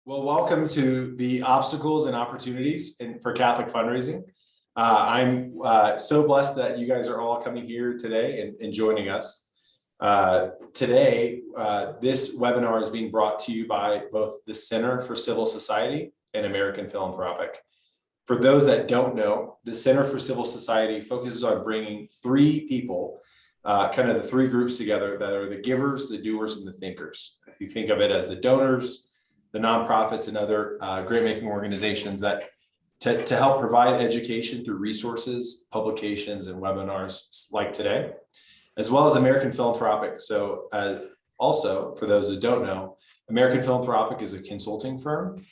Well, welcome to the obstacles and opportunities for Catholic fundraising. I'm so blessed that you guys are all coming here today and joining us. Today, this webinar is being brought to you by both the Center for Civil Society and American Philanthropic. For those that don't know, the Center for Civil Society focuses on bringing three people, kind of the three groups together that are the givers, the doers, and the thinkers. If you think of it as the donors, the nonprofits, and other grant-making organizations that to help provide education through resources, publications, and webinars like today, as well as American Philanthropic. So also, for those that don't know, American Philanthropic is a consulting firm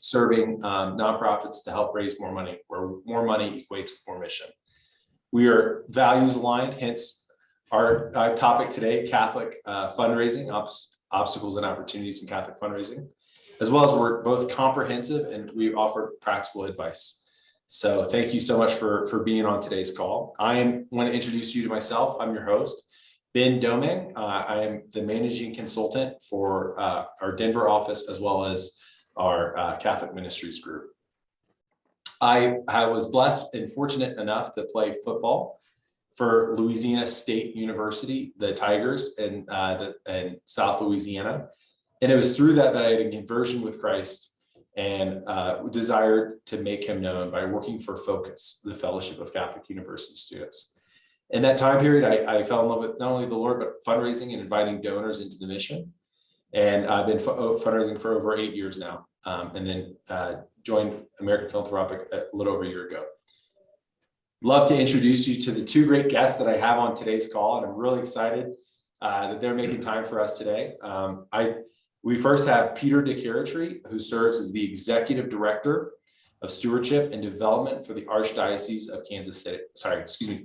serving nonprofits to help raise more money, where more money equates with more mission. We are values aligned, hence our topic today, Catholic fundraising, obstacles and opportunities in Catholic fundraising, as well as we're both comprehensive and we offer practical advice. So thank you so much for being on today's call. I want to introduce you to myself. I'm your host, Ben Domingue. I am the managing consultant for our Denver office, as well as our Catholic Ministries group. I was blessed and fortunate enough to play football for Louisiana State University, the Tigers in South Louisiana. And it was through that I had a conversion with Christ and desired to make him known by working for Focus, the Fellowship of Catholic University Students. In that time period, I fell in love with not only the Lord, but fundraising and inviting donors into the mission. And I've been fundraising for over 8 years now, and then joined American Philanthropic a little over a year ago. Love to introduce you to the two great guests that I have on today's call, and I'm really excited that they're making time for us today. We first have Peter de Keratry, who serves as the Executive Director of Stewardship and Development for the Archdiocese of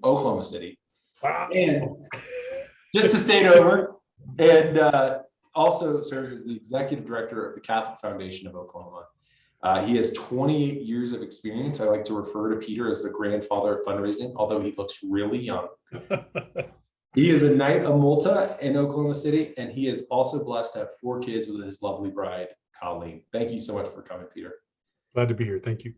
Oklahoma City. Wow. And just to state over, and also serves as the Executive Director of the Catholic Foundation of Oklahoma. He has 28 years of experience. I like to refer to Peter as the grandfather of fundraising, although he looks really young. He is a Knight of Malta in Oklahoma City, and he is also blessed to have 4 kids with his lovely bride, Colleen. Thank you so much for coming, Peter. Glad to be here. Thank you.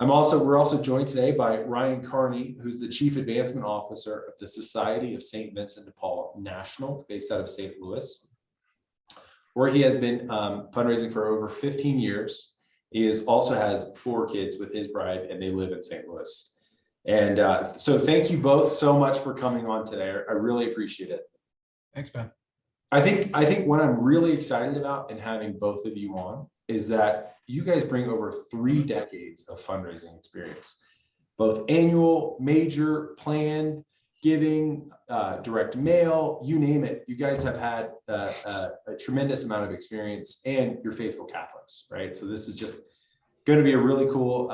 We're also joined today by Ryan Carney, who's the Chief Advancement Officer of the Society of St. Vincent de Paul National, based out of St. Louis, where he has been fundraising for over 15 years. He also has 4 kids with his bride, and they live in St. Louis. And so thank you both so much for coming on today. I really appreciate it. Thanks, Ben. I think what I'm really excited about in having both of you on is that you guys bring over 3 decades of fundraising experience, both annual, major, planned, giving, direct mail, you name it. You guys have had a tremendous amount of experience, and you're faithful Catholics, right? So this is just going to be a really cool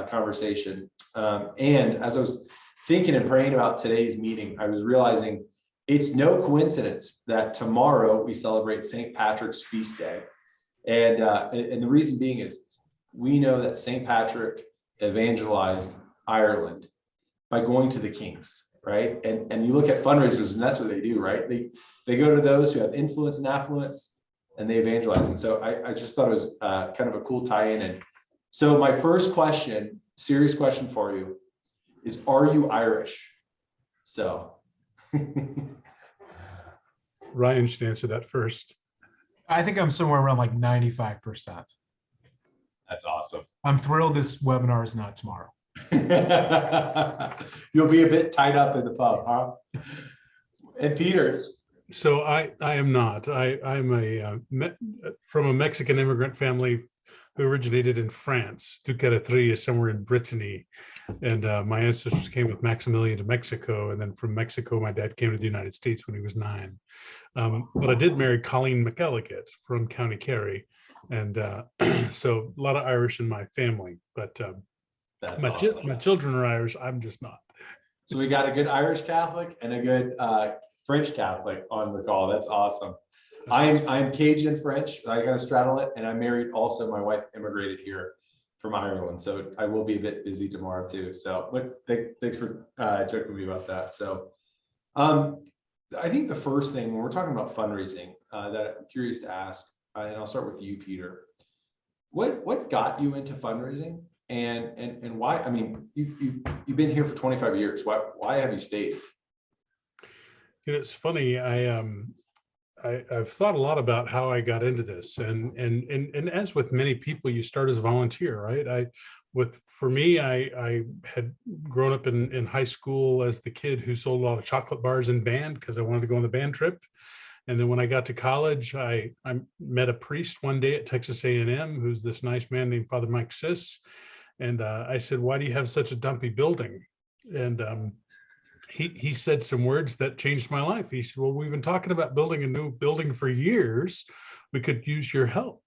conversation. And as I was thinking and praying about today's meeting, I was realizing it's no coincidence that tomorrow we celebrate St. Patrick's feast day. And the reason being is we know that St. Patrick evangelized Ireland by going to the kings. Right. And you look at fundraisers, and that's what they do, right? They go to those who have influence and affluence, and they evangelize. And so I just thought it was kind of a cool tie-in. And so my first question, serious question for you, is, are you Irish? So Ryan should answer that first. I think I'm somewhere around like 95%. That's awesome. I'm thrilled this webinar is not tomorrow. You'll be a bit tied up in the pub, huh? And Peter. So I am not. I'm from a Mexican immigrant family who originated in France. Du Keratry is somewhere in Brittany. And my ancestors came with Maximilian to Mexico. And then from Mexico, my dad came to the United States when he was 9. But I did marry Colleen McElligott from County Kerry. And so a lot of Irish in my family. But Awesome. My children are Irish. I'm just not. So we got a good Irish Catholic and a good French Catholic on the call. That's awesome. I'm Cajun French. I kind of straddle it, and I'm married also. My wife immigrated here from Ireland, so I will be a bit busy tomorrow too. So, but thanks for joking with me about that. So, I think the first thing when we're talking about fundraising that I'm curious to ask and I'll start with you, Peter. What got you into fundraising, and why? I mean, you've been here for 25 years. Why have you stayed? It's funny. I've thought a lot about how I got into this, and as with many people, you start as a volunteer, right? For me, I had grown up in high school as the kid who sold a lot of chocolate bars in band because I wanted to go on the band trip. And then when I got to college, I met a priest one day at Texas A&M, who's this nice man named Father Mike Siss. And I said, "Why do you have such a dumpy building?" And he said some words that changed my life. He said, "Well, we've been talking about building a new building for years. We could use your help."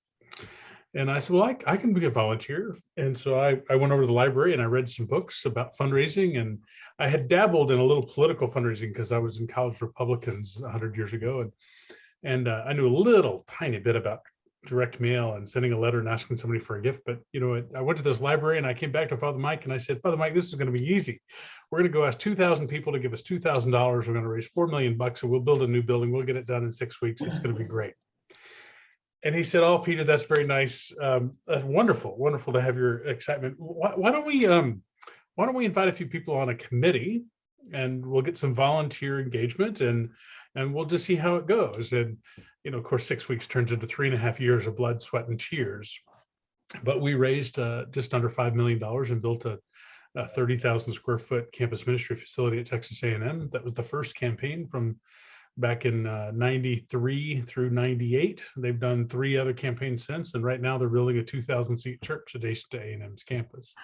And I said, "Well, I can be a volunteer." And so I went over to the library and I read some books about fundraising. And I had dabbled in a little political fundraising because I was in college Republicans 100 years ago. And I knew a little tiny bit about direct mail and sending a letter and asking somebody for a gift. But, I went to this library and I came back to Father Mike and I said, "Father Mike, this is going to be easy. We're going to go ask 2,000 people to give us $2,000. We're going to raise $4 million and we'll build a new building. We'll get it done in 6 weeks. It's going to be great." And he said, "Oh, Peter, that's very nice. Wonderful to have your excitement. Why don't we invite a few people on a committee and we'll get some volunteer engagement and we'll just see how it goes." And, of course, 6 weeks turns into 3.5 years of blood, sweat, and tears. But we raised just under $5 million and built a 30,000 square foot campus ministry facility at Texas A&M. That was the first campaign from back in 93 through 98. They've done 3 other campaigns since, and right now they're building a 2,000 seat church adjacent to A&M's campus.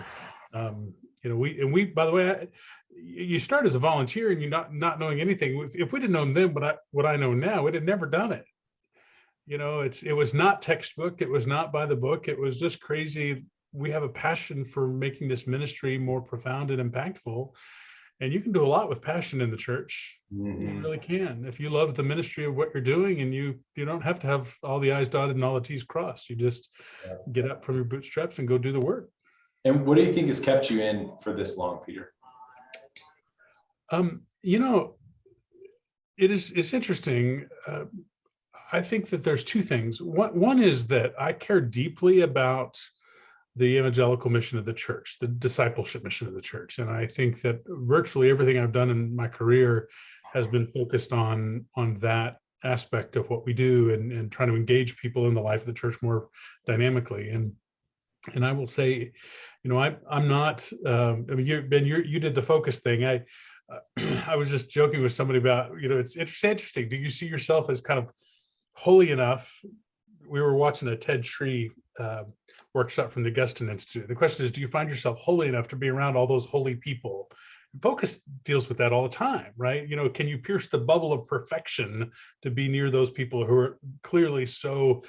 We by the way, you start as a volunteer and you're not knowing anything. If we'd have known then what I know now, we'd have never done it. It was not textbook. It was not by the book. It was just crazy. We have a passion for making this ministry more profound and impactful. And you can do a lot with passion in the church. Mm-hmm. You really can. If you love the ministry of what you're doing, and you don't have to have all the I's dotted and all the T's crossed. You just get up from your bootstraps and go do the work. And what do you think has kept you in for this long, Peter? It's interesting. I think that there's 2 things. One is that I care deeply about the evangelical mission of the church, the discipleship mission of the church. And I think that virtually everything I've done in my career has been focused on that aspect of what we do and trying to engage people in the life of the church more dynamically. And I will say, I'm not, Ben, you did the focus thing. I was just joking with somebody about, it's interesting. Do you see yourself as kind of holy enough? We were watching a Ted Shree workshop from the Augustine Institute. The question is, do you find yourself holy enough to be around all those holy people? Focus deals with that all the time, right? Can you pierce the bubble of perfection to be near those people who are clearly so,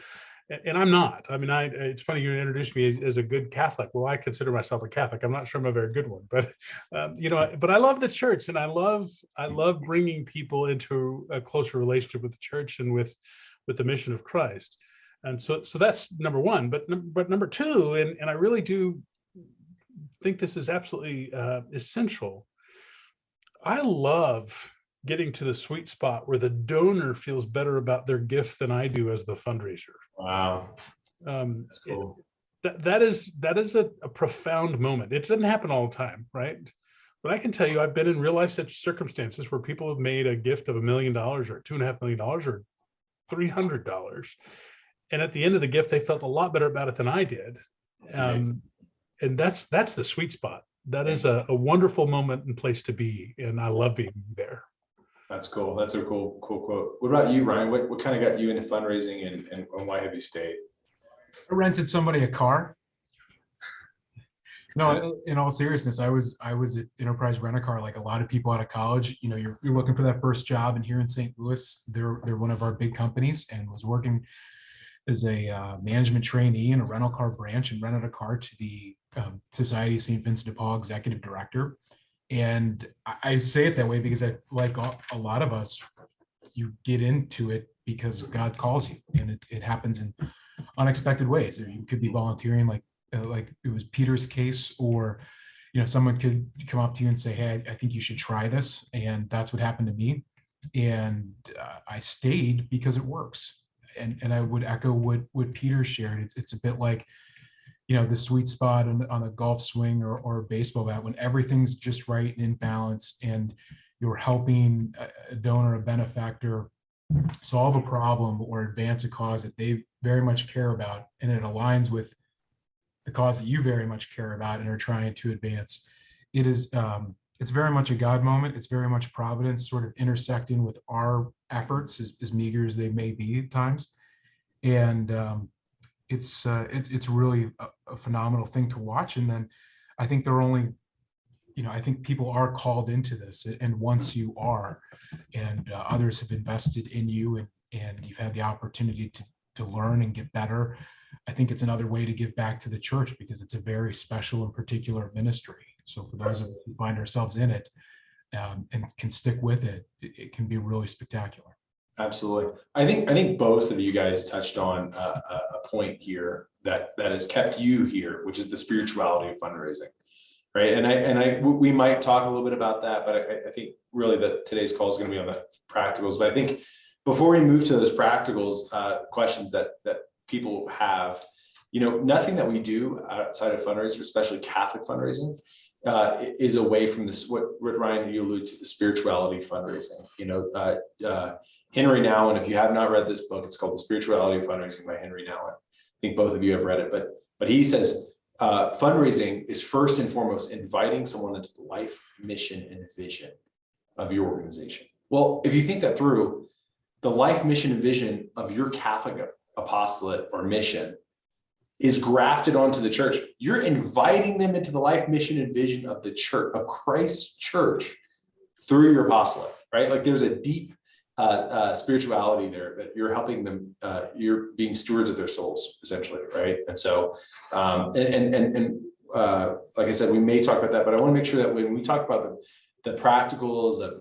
and I'm not. I mean, it's funny you introduced me as a good Catholic. Well, I consider myself a Catholic. I'm not sure I'm a very good one, but but I love the church, and I love bringing people into a closer relationship with the church and with the mission of Christ. And so that's number one. But number 2, and I really do think this is absolutely essential. I love getting to the sweet spot where the donor feels better about their gift than I do as the fundraiser. Wow, that's cool. That is a profound moment. It doesn't happen all the time, right? But I can tell you, I've been in real life such circumstances where people have made a gift of $1 million or $2.5 million or $300. And at the end of the gift, they felt a lot better about it than I did. And that's the sweet spot. That is a wonderful moment and place to be. And I love being there. That's cool. That's a cool quote. What about you, Ryan? What kind of got you into fundraising and why have you stayed? I rented somebody a car. No, in all seriousness, I was at Enterprise Rent-A-Car like a lot of people out of college. You're looking for that first job, and here in St. Louis, they're one of our big companies, and was working as a management trainee in a rental car branch and rented a car to the Society of St. Vincent de Paul executive director. And I say it that way because I like a lot of us, you get into it because God calls you, and it happens in unexpected ways. Or you could be volunteering like it was Peter's case, or someone could come up to you and say, "Hey, I think you should try this," and that's what happened to me. And I stayed because it works. and I would echo what Peter shared. It's a bit like, you know, the sweet spot on a golf swing or a baseball bat, when everything's just right and in balance, and you're helping a donor, a benefactor, solve a problem or advance a cause that they very much care about, and it aligns with the cause that you very much care about and are trying to advance. It is, it's very much a God moment. It's very much providence sort of intersecting with our efforts, as meager as they may be at times. And it's really a phenomenal thing to watch. And then I think they're only, you know, I think people are called into this, and once you are, and others have invested in you, and you've had the opportunity to learn and get better, I think it's another way to give back to the church, because it's a very special and particular ministry. So for those of us who find ourselves in it, and can stick with it, it can be really spectacular. Absolutely. I think both of you guys touched on a point here that has kept you here, which is the spirituality of fundraising, right? And we might talk a little bit about that, but I think really that today's call is going to be on the practicals. But I think before we move to those practicals, questions that people have, you know, nothing that we do outside of fundraising, especially Catholic fundraising, is away from this, what Ryan, you alluded to, the spirituality of fundraising. You know, Henry Nouwen, if you have not read this book, it's called The Spirituality of Fundraising by Henry Nouwen. I think both of you have read it, but he says fundraising is first and foremost inviting someone into the life, mission, and vision of your organization. Well, if you think that through, the life, mission, and vision of your Catholic apostolate or mission is grafted onto the church. You're inviting them into the life, mission, and vision of the church, of Christ's church, through your apostolate, right? Like there's a deep spirituality there that you're helping them, you're being stewards of their souls, essentially, right? And so, like I said, we may talk about that, but I want to make sure that when we talk about the practicals of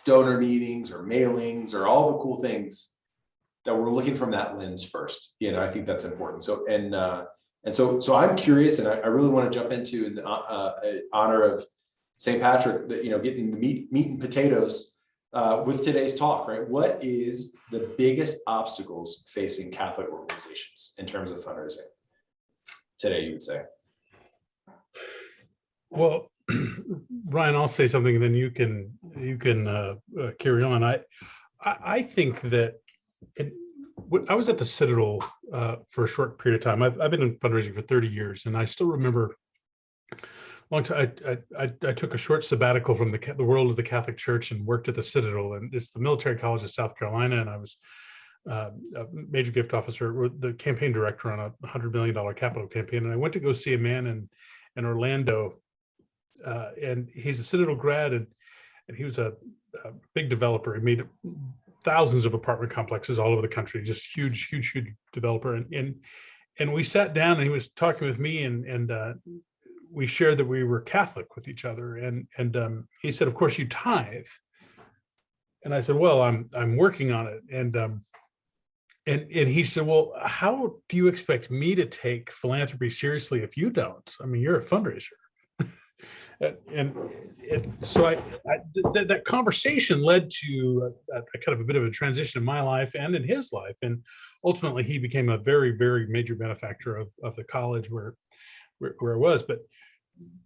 donor meetings or mailings or all the cool things, that we're looking from that lens first. You know, I think that's important. So, so I'm curious, and I really want to jump into, in honor of St. Patrick, that, you know, getting the meat and potatoes with today's talk, right? What is the biggest obstacles facing Catholic organizations in terms of fundraising today, you would say? Well, Ryan, I'll say something, and then you can carry on. I think that I was at the Citadel for a short period of time. I've been in fundraising for 30 years, and I still remember long time. I took a short sabbatical from the world of the Catholic Church and worked at the Citadel, and it's the military college of South Carolina, and I was a major gift officer, the campaign director on a $100 million capital campaign. And I went to go see a man in Orlando, and he's a Citadel grad, and he was a big developer. He made thousands of apartment complexes all over the country, just huge developer. And we sat down, and he was talking with me, and we shared that we were Catholic with each other. And he said, "Of course you tithe." And I said, "Well, I'm working on it." And he said, "Well, how do you expect me to take philanthropy seriously if you don't? I mean, you're a fundraiser." And so that conversation led to a kind of a bit of a transition in my life and in his life. And ultimately, he became a very, very major benefactor of the college where I was. But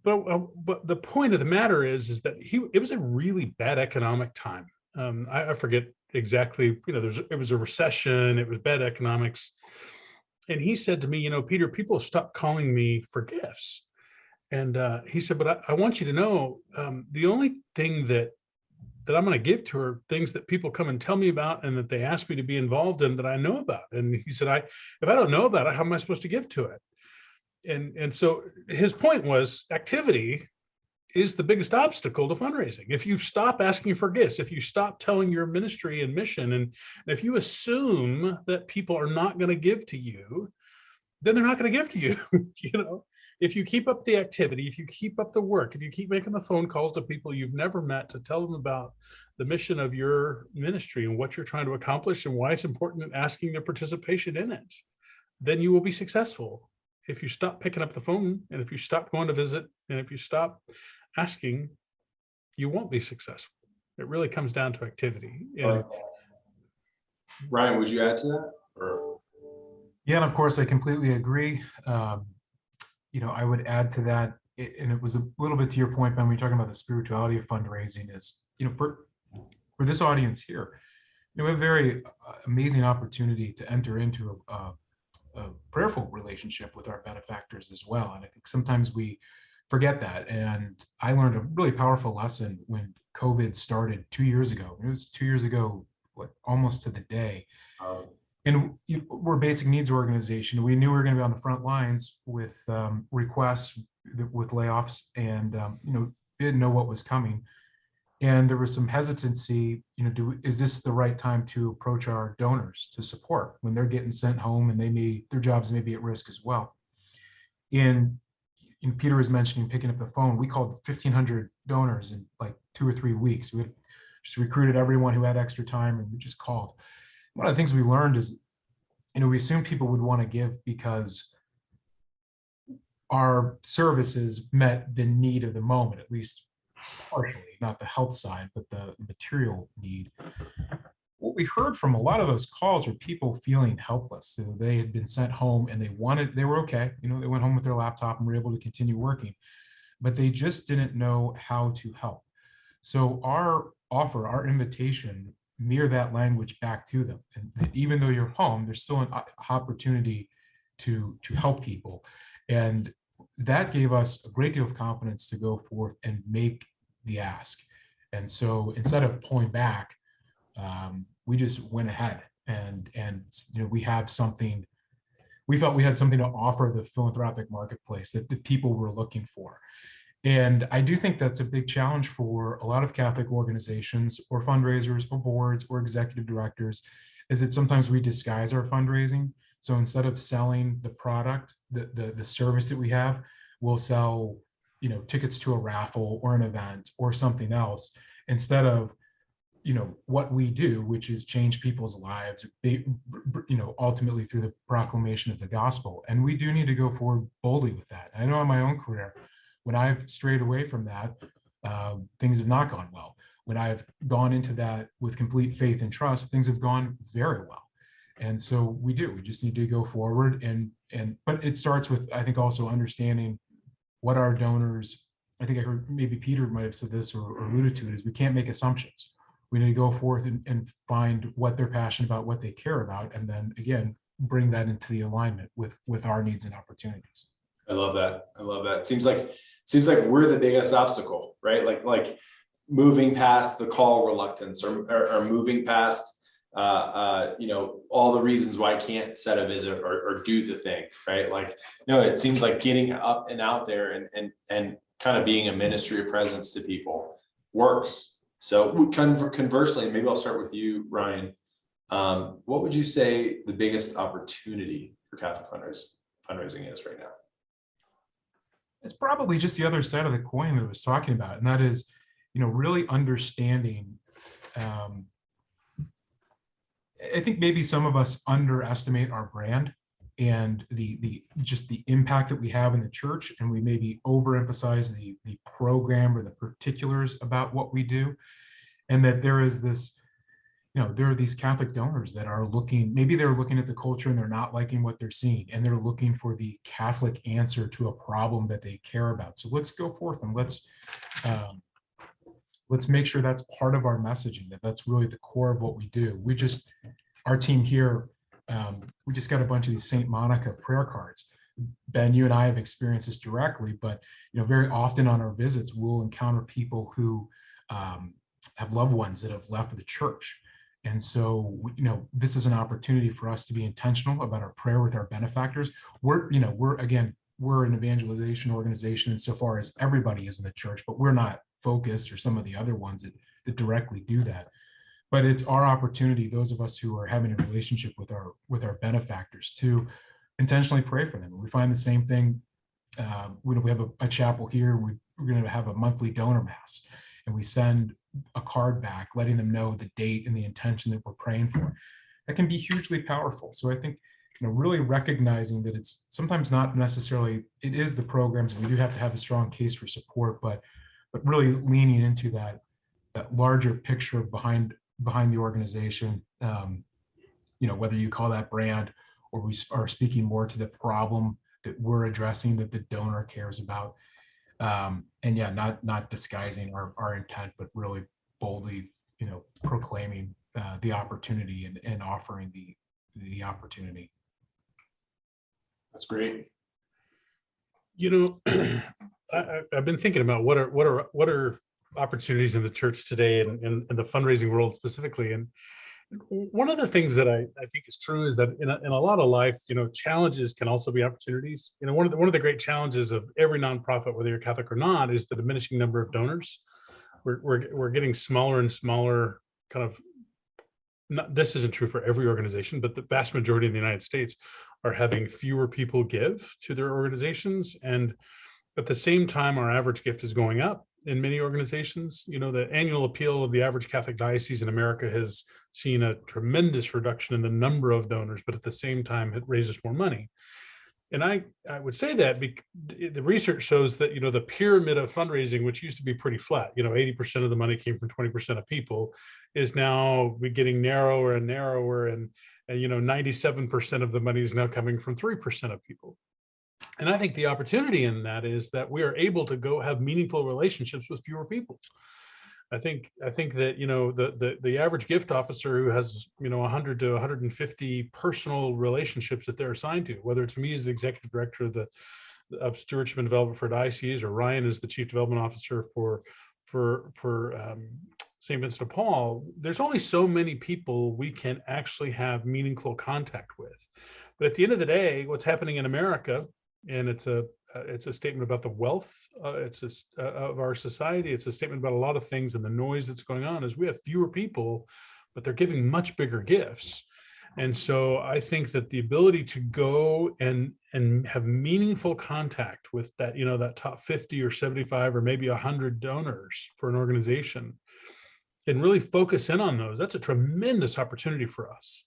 the point of the matter is that it was a really bad economic time. I forget exactly, you know, it was a recession, it was bad economics. And he said to me, "You know, Peter, people have stopped calling me for gifts." And he said, "But I want you to know, the only thing that I'm going to give to are things that people come and tell me about, and that they ask me to be involved in, that I know about." And he said, if I don't know about it, how am I supposed to give to it? And so his point was, activity is the biggest obstacle to fundraising. If you stop asking for gifts, if you stop telling your ministry and mission, and if you assume that people are not going to give to you, then they're not going to give to you. You know, if you keep up the activity, if you keep up the work, if you keep making the phone calls to people you've never met to tell them about the mission of your ministry and what you're trying to accomplish and why it's important, and asking their participation in it, then you will be successful. If you stop picking up the phone, and if you stop going to visit, and if you stop asking, you won't be successful. It really comes down to activity. And Ryan, would you add to that? Yeah, and of course, I completely agree. I would add to that, and it was a little bit to your point, Ben, when you're talking about the spirituality of fundraising is, for this audience here, we have a very amazing opportunity to enter into a prayerful relationship with our benefactors as well. And I think sometimes we forget that. And I learned a really powerful lesson when COVID started 2 years ago. It was 2 years ago, almost to the day. And we're a basic needs organization. We knew we were going to be on the front lines with requests, with layoffs, and didn't know what was coming. And there was some hesitancy. Is this the right time to approach our donors to support when they're getting sent home and their jobs may be at risk as well? And Peter was mentioning picking up the phone. We called 1,500 donors in like 2 or 3 weeks. We just recruited everyone who had extra time, and we just called. One of the things we learned is, we assumed people would want to give because our services met the need of the moment, at least partially, not the health side, but the material need. What we heard from a lot of those calls were people feeling helpless. So they had been sent home and they were okay. They went home with their laptop and were able to continue working, but they just didn't know how to help. So our invitation, mirror that language back to them. And that even though you're home, there's still an opportunity to help people. And that gave us a great deal of confidence to go forth and make the ask. And so instead of pulling back, we just went ahead and we felt we had something to offer the philanthropic marketplace that the people were looking for. And I do think that's a big challenge for a lot of Catholic organizations or fundraisers or boards or executive directors, is that sometimes we disguise our fundraising. So instead of selling the product, the service that we have, we'll sell, tickets to a raffle or an event or something else, instead of, what we do, which is change people's lives, ultimately through the proclamation of the gospel. And we do need to go forward boldly with that. I know in my own career, when I've strayed away from that, things have not gone well. When I've gone into that with complete faith and trust, things have gone very well. And so we just need to go forward. But it starts with, I think, also understanding what our donors, I think I heard maybe Peter might have said this or alluded to it, is we can't make assumptions. We need to go forth and find what they're passionate about, what they care about, and then again, bring that into the alignment with our needs and opportunities. I love that. Seems like we're the biggest obstacle, right? Like moving past the call reluctance or moving past, all the reasons why I can't set a visit or do the thing, right? It seems like getting up and out there and kind of being a ministry of presence to people works. So conversely, maybe I'll start with you, Ryan. What would you say the biggest opportunity for Catholic fundraising is right now? It's probably just the other side of the coin that I was talking about. And that is, really understanding, I think maybe some of us underestimate our brand and the impact that we have in the church. And we maybe overemphasize the program or the particulars about what we do. And that there is this, there are these Catholic donors that are maybe they're looking at the culture and they're not liking what they're seeing, and they're looking for the Catholic answer to a problem that they care about. So let's go forth and let's make sure that's part of our messaging, that's really the core of what we do. Our team here, we just got a bunch of these St. Monica prayer cards. Ben, you and I have experienced this directly, but very often on our visits, we'll encounter people who have loved ones that have left the church. And so, this is an opportunity for us to be intentional about our prayer with our benefactors. We're an evangelization organization insofar as everybody is in the church, but we're not focused or some of the other ones that directly do that. But it's our opportunity, those of us who are having a relationship with our benefactors, to intentionally pray for them. We find the same thing. We have a chapel here. We're going to have a monthly donor mass, and we send a card back letting them know the date and the intention that we're praying for. That can be hugely powerful. So I think, really recognizing that it's sometimes not necessarily, it is the programs. We do have to have a strong case for support, but really leaning into that larger picture behind the organization, whether you call that brand or we are speaking more to the problem that we're addressing that the donor cares about. And yeah, not disguising our intent, but really boldly, proclaiming the opportunity and offering the opportunity. That's great. I've been thinking about what are opportunities in the church today and in the fundraising world specifically. And one of the things that I think is true is that in a lot of life, challenges can also be opportunities. One of the great challenges of every nonprofit, whether you're Catholic or not, is the diminishing number of donors. We're getting smaller and smaller. Kind of, this isn't true for every organization, but the vast majority of the United States are having fewer people give to their organizations, and at the same time, our average gift is going up in many organizations. The annual appeal of the average Catholic diocese in America has seen a tremendous reduction in the number of donors, but at the same time, it raises more money. And I would say that the research shows that, the pyramid of fundraising, which used to be pretty flat, 80% of the money came from 20% of people, is now getting narrower and narrower. And 97% of the money is now coming from 3% of people. And I think the opportunity in that is that we are able to go have meaningful relationships with fewer people. I think that, the average gift officer who has, 100 to 150 personal relationships that they're assigned to, whether it's me as the executive director of stewardship and development for diocese, or Ryan as the chief development officer for St. Vincent de Paul, there's only so many people we can actually have meaningful contact with. But at the end of the day, what's happening in America, and it's a statement about the wealth of our society. It's a statement about a lot of things, and the noise that's going on is we have fewer people, but they're giving much bigger gifts. And so I think that the ability to go and have meaningful contact with that, that top 50 or 75 or maybe 100 donors for an organization, and really focus in on those, that's a tremendous opportunity for us.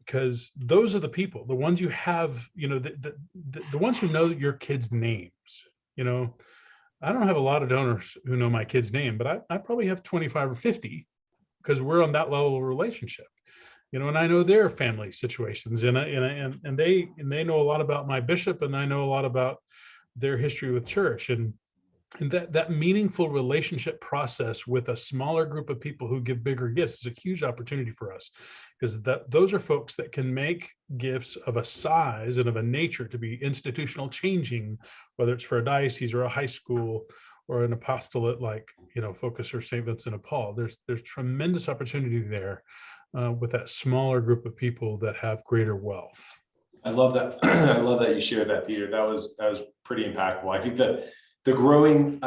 Because those are the people, the ones you have, the ones who know your kids' names. I don't have a lot of donors who know my kid's name, but I probably have 25 or 50 because we're on that level of relationship. And I know their family situations, and they know a lot about my bishop, and I know a lot about their history with church, and that meaningful relationship process with a smaller group of people who give bigger gifts is a huge opportunity for us, because those are folks that can make gifts of a size and of a nature to be institutional changing, whether it's for a diocese or a high school or an apostolate like Focus or St. Vincent de Paul. There's tremendous opportunity there with that smaller group of people that have greater wealth. I love that. I love that you shared that, Peter. That was pretty impactful. I think that the growing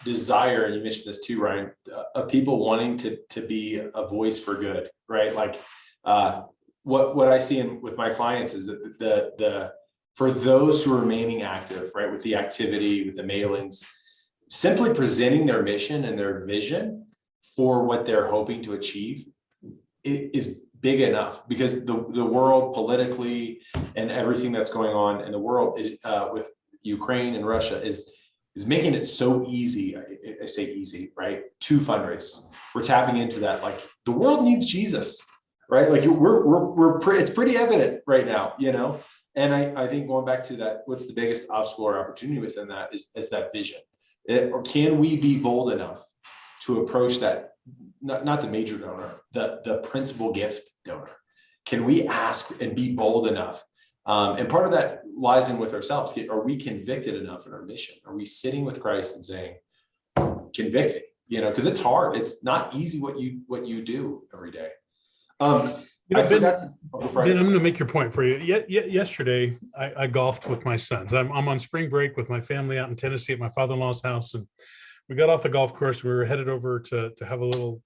desire, and you mentioned this too, Ryan, of people wanting to be a voice for good, right? Like what I see with my clients is that the for those who are remaining active, right, with the activity, with the mailings, simply presenting their mission and their vision for what they're hoping to achieve is big enough, because the world politically and everything that's going on in the world is with Ukraine and Russia is making it so easy. I say easy, right? To fundraise. We're tapping into that. Like, the world needs Jesus, right? Like it's pretty evident right now, And I think going back to that, what's the biggest obstacle or opportunity within that is that vision. Or can we be bold enough to approach that, not the major donor, the principal gift donor? Can we ask and be bold enough? And part of that lies in with ourselves. Are we convicted enough in our mission? Are we sitting with Christ and saying, convict me? Because it's hard. It's not easy what you do every day. I forgot to. Ben, I'm going to make your point for you. Yesterday, I golfed with my sons. I'm on spring break with my family out in Tennessee at my father-in-law's house, and we got off the golf course. We were headed over to have a little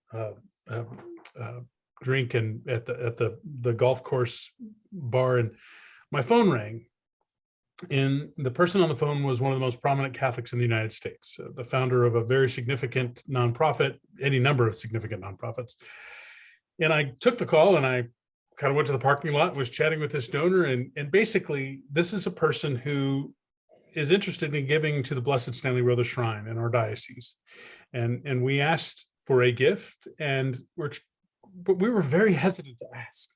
drink and at the golf course bar, and my phone rang, and the person on the phone was one of the most prominent Catholics in the United States, the founder of a very significant nonprofit, any number of significant nonprofits. And I took the call, and I kind of went to the parking lot, was chatting with this donor, and basically this is a person who is interested in giving to the Blessed Stanley Rother Shrine in our diocese. And we asked for a gift, but we were very hesitant to ask.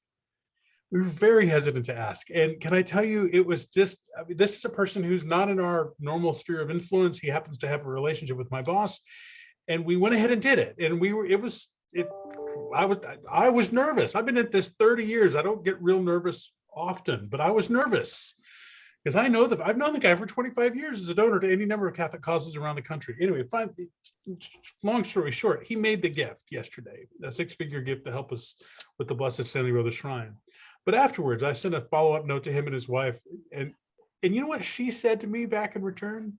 we were very hesitant to ask. And can I tell you, it was just, I mean, this is a person who's not in our normal sphere of influence. He happens to have a relationship with my boss, and we went ahead and did it. And I was nervous. I've been at this 30 years. I don't get real nervous often, but I was nervous because I know that I've known the guy for 25 years as a donor to any number of Catholic causes around the country. Anyway, long story short, he made the gift yesterday, a 6-figure gift to help us with the Blessed Stanley Brother Shrine. But afterwards, I sent a follow-up note to him and his wife. And you know what she said to me back in return?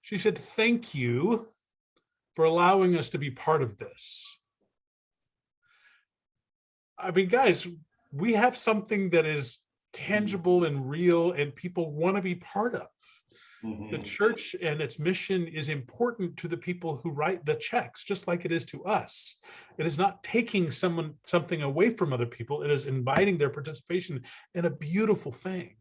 She said, "Thank you for allowing us to be part of this." I mean, guys, we have something that is tangible and real and people want to be part of. The church and its mission is important to the people who write the checks, just like it is to us. It is not taking something away from other people. It is inviting their participation in a beautiful thing,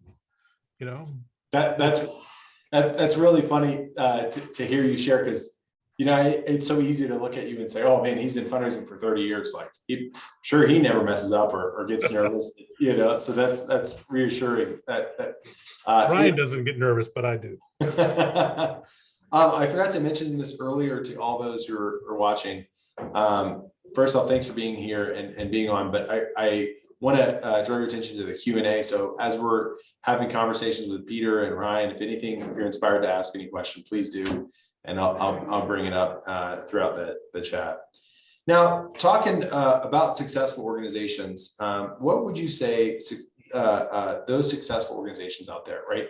you know? That's really funny to hear you share, because it's so easy to look at you and say, "Oh man, he's been fundraising for 30 years. Like, he never messes up or gets nervous." So that's reassuring. Ryan doesn't get nervous, but I do. I forgot to mention this earlier to all those who are watching. First off, thanks for being here and being on. But I want to draw your attention to the Q&A. So as we're having conversations with Peter and Ryan, if anything, if you're inspired to ask any question, please do. And I'll bring it up throughout the chat. Now, talking about successful organizations, what would you say those successful organizations out there, right?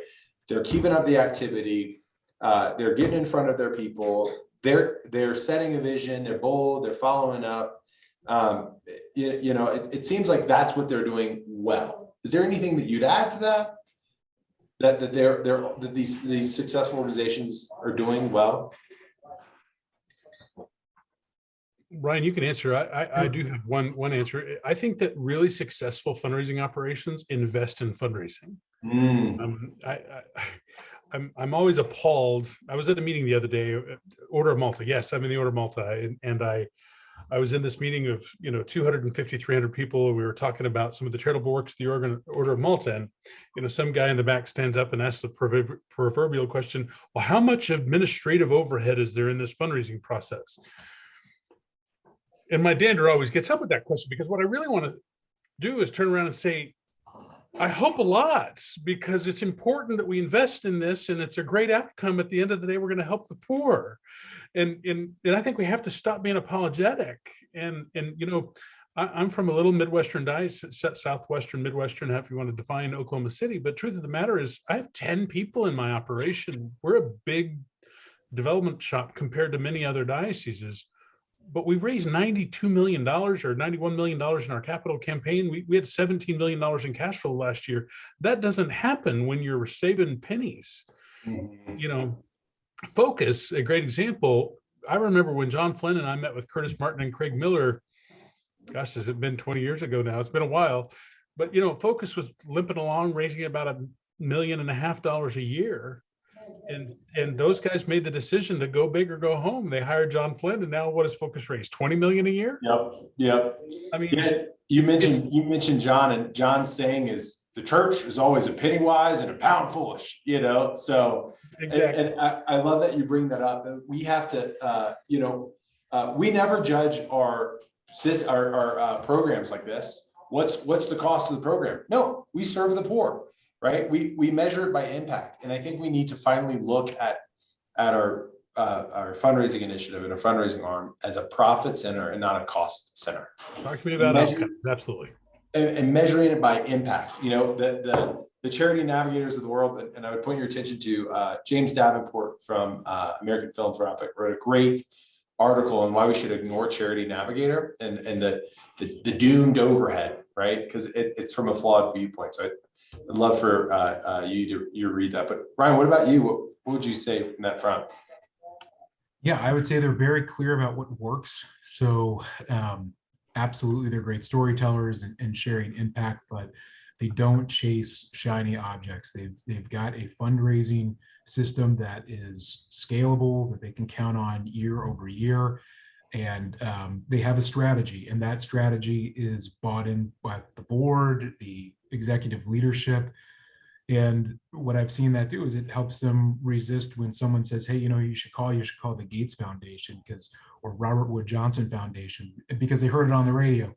They're keeping up the activity, they're getting in front of their people, they're setting a vision, they're bold, they're following up. It seems like that's what they're doing well. Is there anything that you'd add to that? That these successful organizations are doing well? Ryan, you can answer. I do have one answer. I think that really successful fundraising operations invest in fundraising. I'm always appalled. I was at a meeting the other day, Order of Malta. Yes, I'm in the Order of Malta, and I was in this meeting of 250, 300 people, and we were talking about some of the charitable works of the Order of Malta, and some guy in the back stands up and asks the proverbial question, "Well, how much administrative overhead is there in this fundraising process?" And my dander always gets up with that question, because what I really want to do is turn around and say, I hope a lot, because it's important that we invest in this, and it's a great outcome. At the end of the day, we're going to help the poor. And I think we have to stop being apologetic. And I'm from a little Midwestern diocese, Southwestern, Midwestern, however you want to define Oklahoma City. But truth of the matter is, I have 10 people in my operation. We're a big development shop compared to many other dioceses. But we've raised $92 million or $91 million in our capital campaign. We had $17 million in cash flow last year. That doesn't happen when you're saving pennies. Focus, a great example. I remember when John Flynn and I met with Curtis Martin and Craig Miller. Gosh, has it been 20 years ago now? It's been a while. But, Focus was limping along, raising about $1.5 million a year. And those guys made the decision to go big or go home. They hired John Flynn, and now what does Focus raise? 20 million a year? Yep. I mean, you mentioned John, and John's saying is the church is always a penny wise and a pound foolish, so exactly. And I love that you bring that up. We have to, we never judge our programs like this. What's the cost of the program? No, we serve the poor. Right, we measure it by impact, and I think we need to finally look at our fundraising initiative and our fundraising arm as a profit center and not a cost center. Talk to me about outcomes. Absolutely, and measuring it by impact. The charity navigators of the world, and I would point your attention to James Davenport from American Philanthropy wrote a great article on why we should ignore Charity Navigator and the doomed overhead, right? Because it's from a flawed viewpoint. So I'd love for you to read that. But Ryan, what about you? What would you say from that front? Yeah, I would say they're very clear about what works. So absolutely, they're great storytellers and sharing impact, but they don't chase shiny objects. They've got a fundraising system that is scalable, that they can count on year over year. And they have a strategy, and that strategy is bought in by the board, the executive leadership. And what I've seen that do is it helps them resist when someone says, hey, you should call the Gates Foundation or Robert Wood Johnson Foundation, because they heard it on the radio.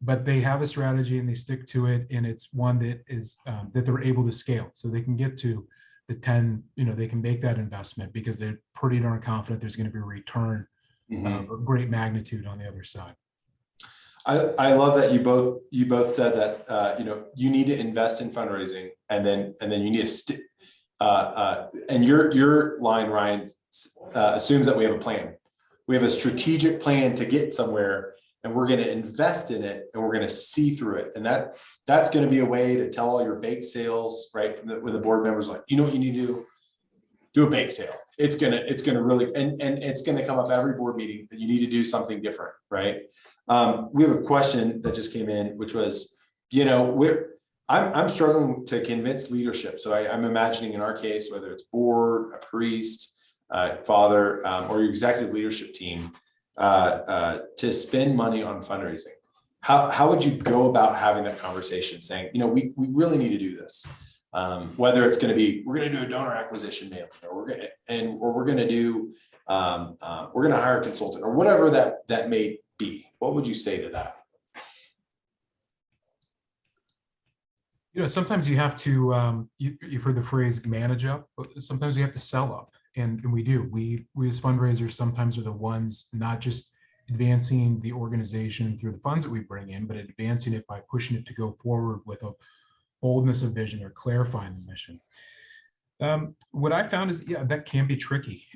But they have a strategy and they stick to it. And it's one that is that they're able to scale. So they can get to the 10, they can make that investment because they're pretty darn confident there's going to be a return of great magnitude on the other side. I love that you both said that you need to invest in fundraising, and then you need to and your line, Ryan, assumes that we have a plan. We have a strategic plan to get somewhere, and we're going to invest in it, and we're going to see through it. And that's going to be a way to tell all your bake sales, right? When the board members are like, you know what you need to do a bake sale. It's gonna really, and it's gonna come up every board meeting that you need to do something different, right? We have a question that just came in, which was, I'm struggling to convince leadership. So I'm imagining in our case, whether it's board, a priest, father, or your executive leadership team, to spend money on fundraising. How would you go about having that conversation, saying, we really need to do this? Whether it's going to be, we're going to do a donor acquisition mailing, or we're going to hire a consultant, or whatever that may be. What would you say to that? Sometimes you have to, you've heard the phrase manage up, but sometimes you have to sell up. And we do. We as fundraisers sometimes are the ones not just advancing the organization through the funds that we bring in, but advancing it by pushing it to go forward with a boldness of vision or clarifying the mission. What I found is, that can be tricky.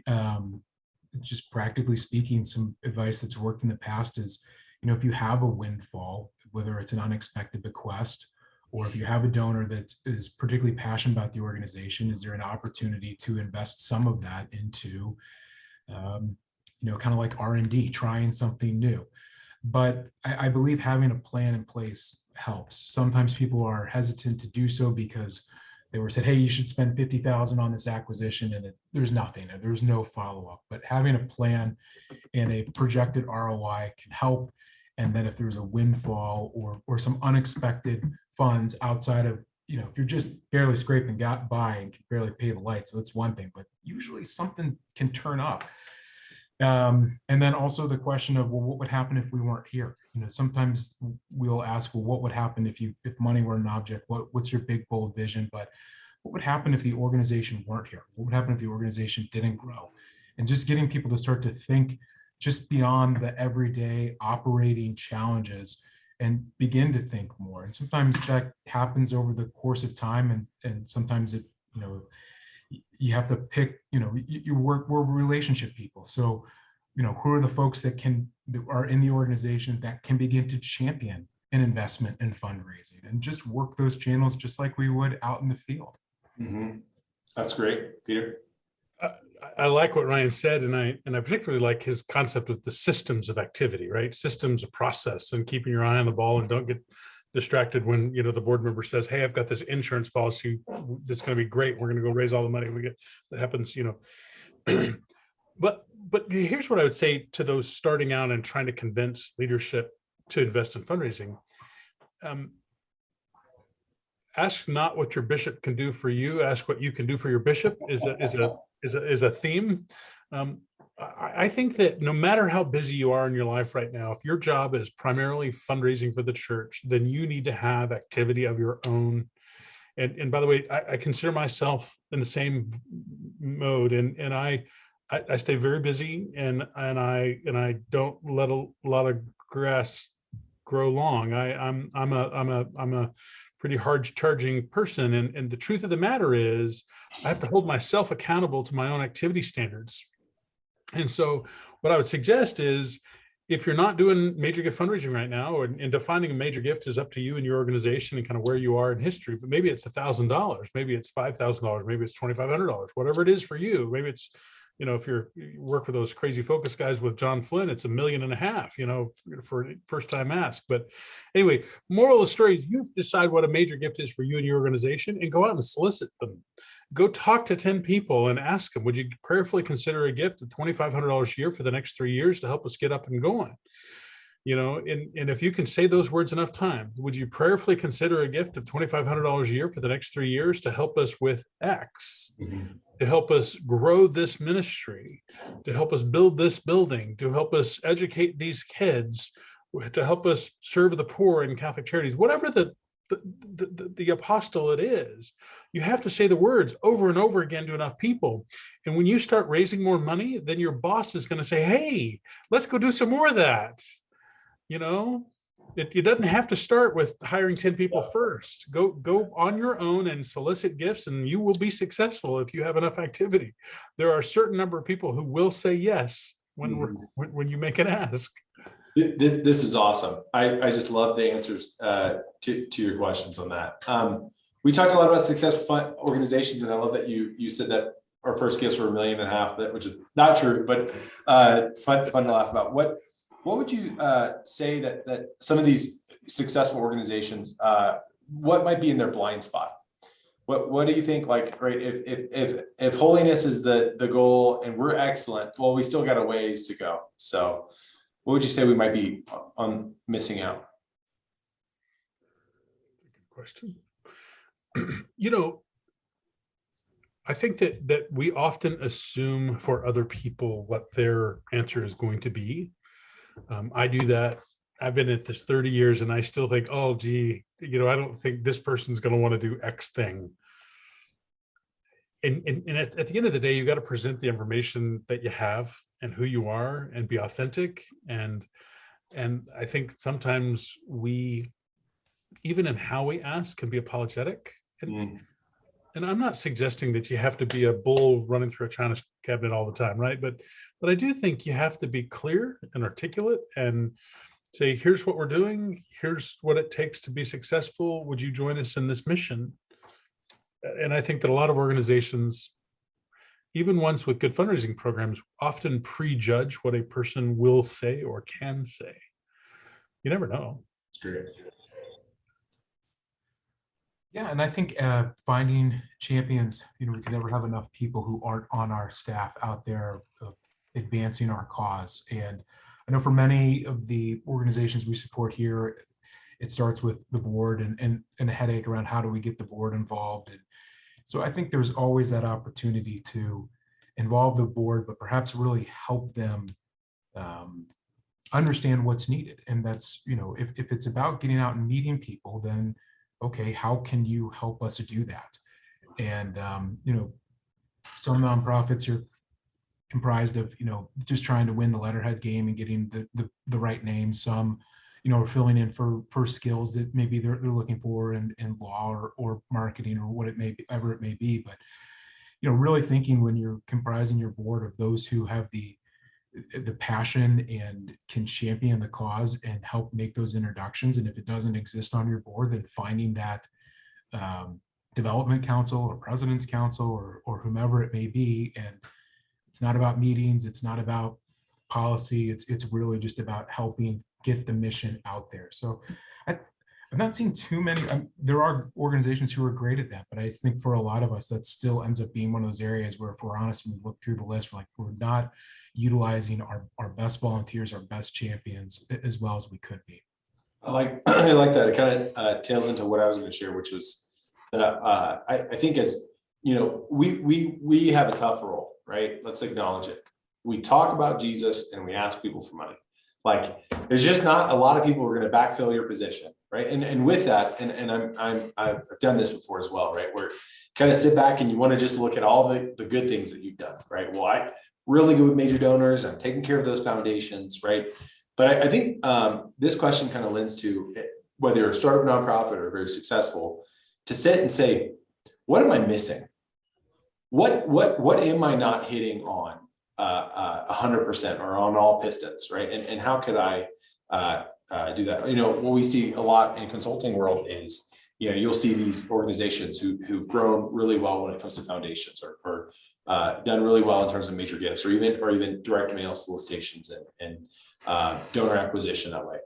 Just practically speaking, some advice that's worked in the past is, if you have a windfall, whether it's an unexpected bequest, or if you have a donor that is particularly passionate about the organization, is there an opportunity to invest some of that into, kind of like R&D, trying something new. But I believe having a plan in place helps. Sometimes people are hesitant to do so because they were said, hey, you should spend $50,000 on this acquisition, and there's nothing, there's no follow-up. But having a plan and a projected ROI can help. And then if there's a windfall or some unexpected funds outside of, if you're just barely scraping by and can barely pay the lights, so that's one thing, but usually something can turn up. And then also the question of, well, what would happen if we weren't here? Sometimes we'll ask, well, what would happen if money were an object? What's your big, bold vision? But what would happen if the organization weren't here? What would happen if the organization didn't grow? And just getting people to start to think just beyond the everyday operating challenges and begin to think more. And sometimes that happens over the course of time. And sometimes it, you have to pick, we're relationship people. So, who are the folks that are in the organization that can begin to champion an investment in fundraising, and just work those channels just like we would out in the field. Mm-hmm. That's great, Peter. I like what Ryan said, and I particularly like his concept of the systems of activity, right? Systems of process, and keeping your eye on the ball, and don't get distracted when the board member says, hey, I've got this insurance policy that's going to be great, we're going to go raise all the money that happens. But here's what I would say to those starting out and trying to convince leadership to invest in fundraising. Ask not what your bishop can do for you, ask what you can do for your bishop is a theme. I think that no matter how busy you are in your life right now, if your job is primarily fundraising for the church, then you need to have activity of your own. And by the way, I consider myself in the same mode, and I stay very busy, and I don't let a lot of grass grow long. I'm a pretty hard charging person, and the truth of the matter is I have to hold myself accountable to my own activity standards. And so what I would suggest is, if you're not doing major gift fundraising right now, and defining a major gift is up to you and your organization and kind of where you are in history, but maybe it's $1,000, maybe it's $5,000, maybe it's $2,500, whatever it is for you. Maybe it's, if you work with those crazy focus guys with John Flynn, it's $1.5 million, for first time ask. But anyway, moral of the story is, you decide what a major gift is for you and your organization, and go out and solicit them. go talk to 10 people and ask them, would you prayerfully consider a gift of $2,500 a year for the next 3 years to help us get up and going? And if you can say those words enough times, would you prayerfully consider a gift of $2,500 a year for the next 3 years to help us with X, to help us grow this ministry, to help us build this building, to help us educate these kids, to help us serve the poor in Catholic charities, whatever the apostolate is, you have to say the words over and over again to enough people. And when you start raising more money, then your boss is going to say, hey, let's go do some more of that. It doesn't have to start with hiring 10 people first. Go on your own and solicit gifts, and you will be successful if you have enough activity. There are a certain number of people who will say yes when you make an ask. This is awesome. I just love the answers to your questions on that. We talked a lot about successful organizations, and I love that you said that our first gifts were $1.5 million, which is not true, but fun to laugh about. What would you say that some of these successful organizations, what might be in their blind spot? What do you think, like, right, if holiness is the goal and we're excellent, well, we still got a ways to go. So what would you say we might be missing out? Good question. I think that we often assume for other people what their answer is going to be. I do that. I've been at this 30 years and I still think, oh, gee, I don't think this person's going to want to do X thing. And at the end of the day, you got to present the information that you have and who you are and be authentic. And I think sometimes we, even in how we ask, can be apologetic. And I'm not suggesting that you have to be a bull running through a china cabinet all the time, right? But I do think you have to be clear and articulate and say, here's what we're doing. Here's what it takes to be successful. Would you join us in this mission? And I think that a lot of organizations, even ones with good fundraising programs, often prejudge what a person will say or can say. You never know. Great. Yeah, and I think finding champions, we can never have enough people who aren't on our staff out there advancing our cause. And I know for many of the organizations we support here, it starts with the board and a headache around how do we get the board involved. And so I think there's always that opportunity to involve the board, but perhaps really help them understand what's needed. And that's, if it's about getting out and meeting people, then okay, how can you help us do that? And, some nonprofits are comprised of, just trying to win the letterhead game and getting the right name. Some, are filling in for skills that maybe they're looking for in law or marketing or whatever it may be. But, really thinking when you're comprising your board of those who have the passion and can champion the cause and help make those introductions. And if it doesn't exist on your board, then finding that development council or president's council or whomever it may be. And it's not about meetings. It's not about policy. It's really just about helping get the mission out there. So I've not seen too many. There are organizations who are great at that, but I think for a lot of us, that still ends up being one of those areas where, if we're honest, when we look through the list, we're not utilizing our best volunteers, our best champions as well as we could be. I like that. It kind of tails into what I was going to share, which was I think as we have a tough role, right? Let's acknowledge it. We talk about Jesus and we ask people for money. Like, there's just not a lot of people who are going to backfill your position, right? And with that, and I've done this before as well, right? Where you kind of sit back and you want to just look at all the good things that you've done, right? Well, I really good with major donors. I'm taking care of those foundations, right? But I think this question kind of lends to whether you're a startup nonprofit or very successful, to sit and say, what am I missing? What am I not hitting on 100% or on all pistons, right? And how could I do that? What we see a lot in consulting world is, you'll see these organizations who've grown really well when it comes to foundations or done really well in terms of major gifts or even direct mail solicitations and donor acquisition that way.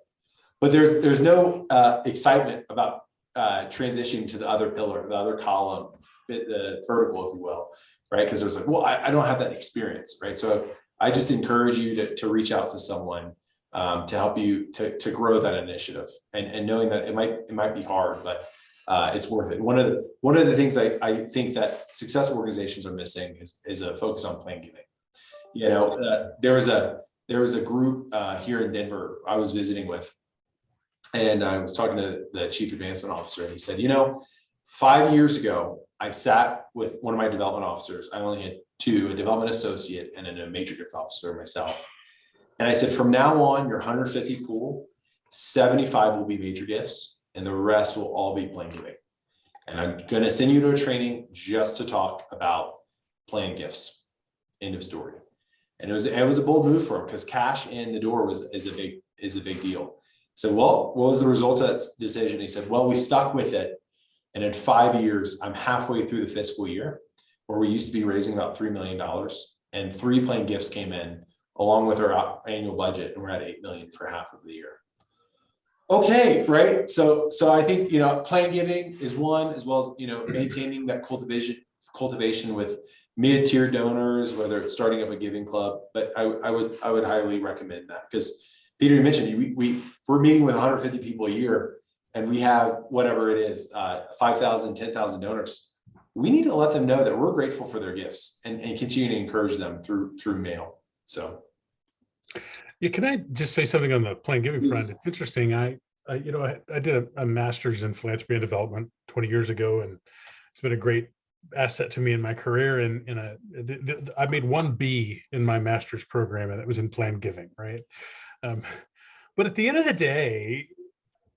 But there's no excitement about transitioning to the other pillar, the other column, the vertical, if you will, right? Because there's like, well, I don't have that experience, right? So I just encourage you to reach out to someone to help you to grow that initiative, and knowing that it might be hard, but it's worth it. One of the things I think that successful organizations are missing is a focus on plan giving. You know, there was a group here in Denver I was visiting with, and I was talking to the chief advancement officer, and he said, 5 years ago, I sat with one of my development officers. I only had two, a development associate and then a major gift officer myself. And I said, from now on, your 150 pool, 75 will be major gifts, and the rest will all be plan giving. And I'm going to send you to a training just to talk about plan gifts. End of story. And it was a bold move for him, because cash in the door is a big deal. So, well, what was the result of that decision? He said, well, we stuck with it. And in 5 years, I'm halfway through the fiscal year, where we used to be raising about $3 million, and 3 plan gifts came in along with our annual budget, and we're at $8 million for half of the year. Okay, right? So I think, plan giving is one, as well as, maintaining that cultivation with mid-tier donors, whether it's starting up a giving club. But I would highly recommend that, because Peter, you mentioned we're meeting with 150 people a year, and we have whatever it is, 5,000, 10,000 donors. We need to let them know that we're grateful for their gifts, and continue to encourage them through mail. So, yeah, can I just say something on the plan giving front? It's interesting. I did a master's in philanthropy and development 20 years ago, and it's been a great asset to me in my career. And I made 1 B in my master's program, and it was in plan giving, right? But at the end of the day,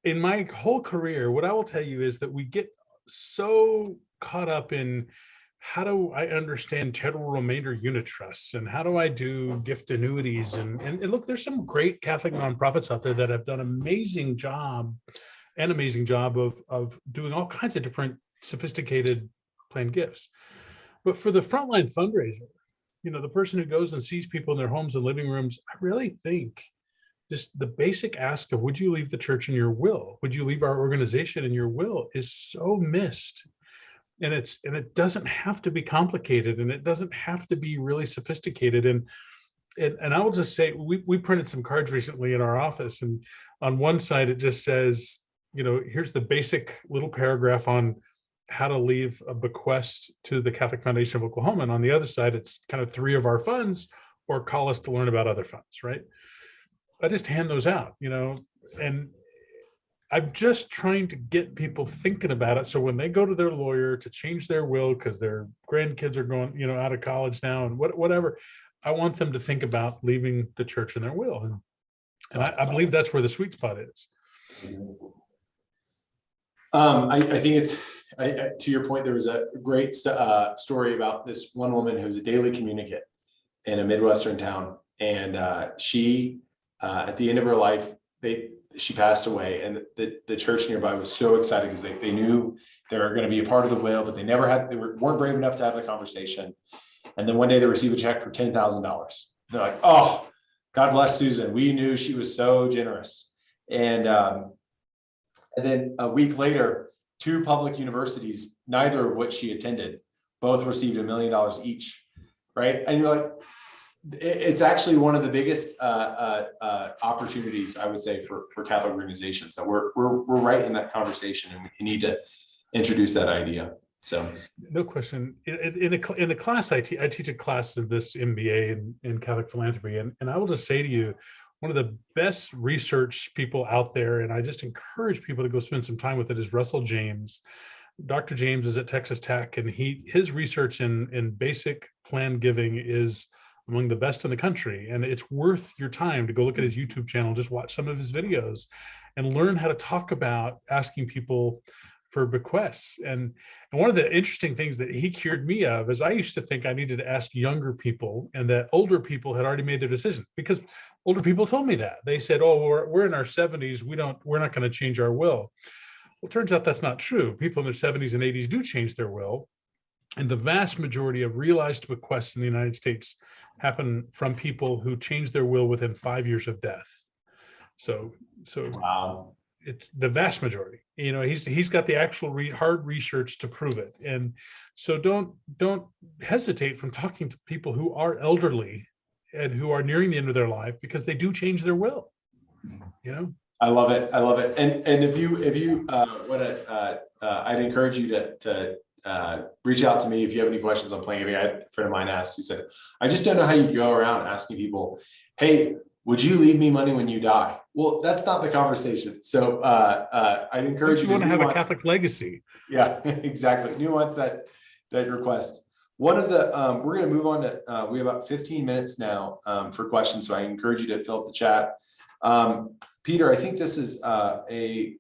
in my whole career, what I will tell you is that we get so caught up in, how do I understand general remainder unit trusts, and how do I do gift annuities? And look, there's some great Catholic nonprofits out there that have done an amazing job of doing all kinds of different sophisticated planned gifts. But for the frontline fundraiser, the person who goes and sees people in their homes and living rooms, I really think just the basic ask of, would you leave the church in your will? Would you leave our organization in your will, is so missed. And it doesn't have to be complicated, and it doesn't have to be really sophisticated. And I will just say, we printed some cards recently in our office, and on one side it just says, here's the basic little paragraph on how to leave a bequest to the Catholic Foundation of Oklahoma, and on the other side it's kind of 3 of our funds, or call us to learn about other funds, right? I just hand those out, and I'm just trying to get people thinking about it. So when they go to their lawyer to change their will, because their grandkids are going, out of college now, and whatever, I want them to think about leaving the church in their will. And I believe that's where the sweet spot is. I think it's, to your point, there was a great story about this one woman who was a daily communicant in a Midwestern town. And she, at the end of her life, she passed away, and the church nearby was so excited, because they knew they were going to be a part of the will, but they weren't brave enough to have the conversation. And then one day they received a check for $10,000. They're like, oh, God bless Susan. We knew she was so generous. And then a week later, 2 public universities, neither of which she attended, both received $1 million each. Right. And you're like, it's actually one of the biggest opportunities, I would say, for Catholic organizations, that we're right in that conversation, and we need to introduce that idea. So, no question. In the class I teach a class of this MBA in Catholic philanthropy, and I will just say to you, one of the best research people out there, and I just encourage people to go spend some time with it, is Russell James. Dr. James is at Texas Tech, and his research in basic plan giving is among the best in the country. And it's worth your time to go look at his YouTube channel, just watch some of his videos, and learn how to talk about asking people for bequests. And one of the interesting things that he cured me of is, I used to think I needed to ask younger people, and that older people had already made their decision, because older people told me that. They said, oh, we're in our 70s, we're not going to change our will. Well, it turns out that's not true. People in their 70s and 80s do change their will. And the vast majority of realized bequests in the United States happen from people who change their will within 5 years of death. So wow. it's the vast majority. He's got the actual hard research to prove it. And so don't hesitate from talking to people who are elderly and who are nearing the end of their life, because they do change their will. I love it. I love it. And if you want to, I'd encourage you to reach out to me if you have any questions on playing giving. I had a friend of mine asked, he said, I just don't know how you go around asking people, hey, would you leave me money when you die? Well, that's not the conversation. So I'd encourage you want to have a nuance. Catholic legacy. Yeah, exactly. Nuance that request. One of the, we're going to move on to, we have about 15 minutes now for questions. So I encourage you to fill up the chat. Peter, I think this is a